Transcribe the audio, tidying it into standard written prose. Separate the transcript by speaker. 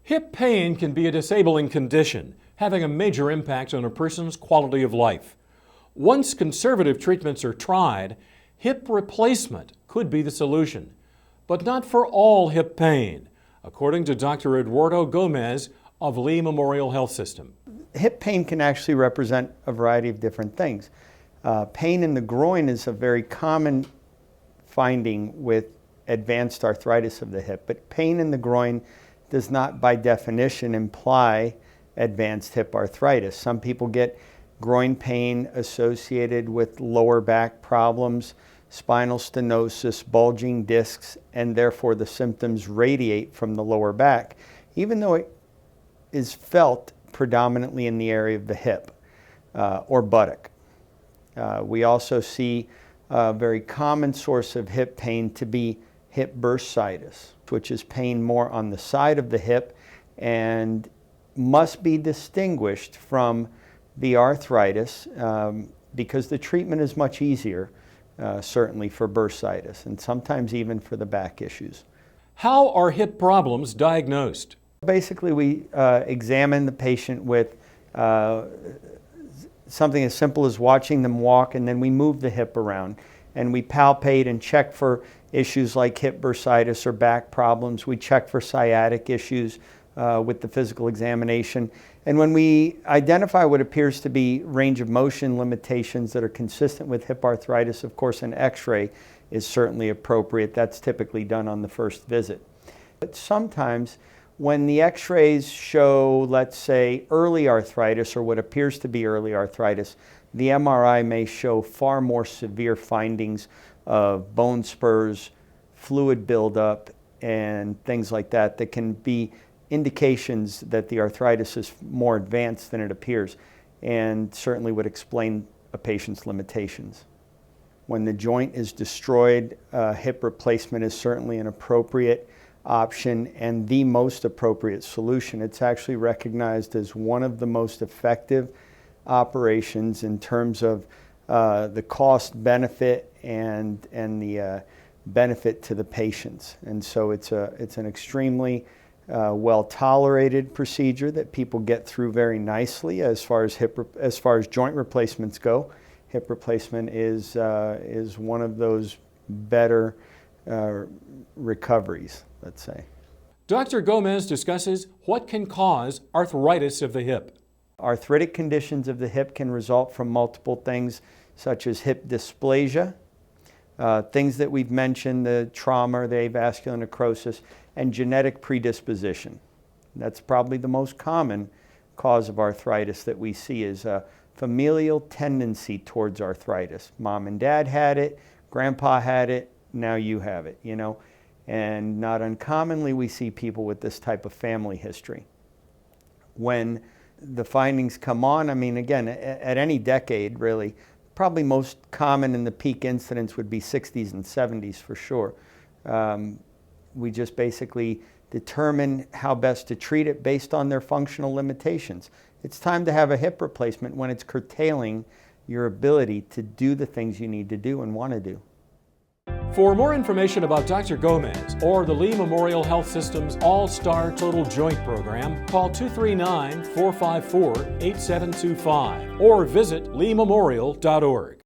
Speaker 1: Hip pain can be a disabling condition, having a major impact on a person's quality of life. Once conservative treatments are tried, hip replacement could be the solution, but not for all hip pain, according to Dr. Edwardo Gomez of Lee Memorial Health System.
Speaker 2: Hip pain can actually represent a variety of different things. Pain in the groin is a very common finding with advanced arthritis of the hip, but pain in the groin does not by definition imply advanced hip arthritis. Some people get groin pain associated with lower back problems, spinal stenosis, bulging discs, and therefore the symptoms radiate from the lower back, even though it is felt predominantly in the area of the hip or buttock. We also see a very common source of hip pain to be hip bursitis, which is pain more on the side of the hip and must be distinguished from the arthritis because the treatment is much easier, certainly for bursitis and sometimes even for the back issues.
Speaker 1: How are hip problems diagnosed?
Speaker 2: Basically, we examine the patient with something as simple as watching them walk, and then we move the hip around and we palpate and check for issues like hip bursitis or back problems. We check for sciatic issues with the physical examination. And when we identify what appears to be range of motion limitations that are consistent with hip arthritis, of course an x-ray is certainly appropriate. That's typically done on the first visit. But sometimes when the x-rays show, let's say, early arthritis or what appears to be early arthritis, the MRI may show far more severe findings of bone spurs, fluid buildup, and things like that that can be indications that the arthritis is more advanced than it appears and certainly would explain a patient's limitations. When the joint is destroyed, hip replacement is certainly an appropriate option and the most appropriate solution. It's actually recognized as one of the most effective operations in terms of the cost benefit and the benefit to the patients. And so it's an extremely well tolerated procedure that people get through very nicely as far as joint replacements go. Hip replacement is one of those better recoveries, let's say.
Speaker 1: Dr. Gomez discusses what can cause arthritis of the hip.
Speaker 2: Arthritic conditions of the hip can result from multiple things such as hip dysplasia, things that we've mentioned, the trauma, the avascular necrosis, and genetic predisposition. That's probably the most common cause of arthritis that we see is a familial tendency towards arthritis. Mom and dad had it, grandpa had it, now you have it, you know. And not uncommonly we see people with this type of family history. When the findings come on, I mean, again, at any decade really, probably most common in the peak incidence would be 60s and 70s for sure. We just basically determine how best to treat it based on their functional limitations. It's time to have a hip replacement when it's curtailing your ability to do the things you need to do and want to do.
Speaker 1: For more information about Dr. Gomez or the Lee Memorial Health System's All-Star Total Joint Program, call 239-454-8725 or visit leememorial.org.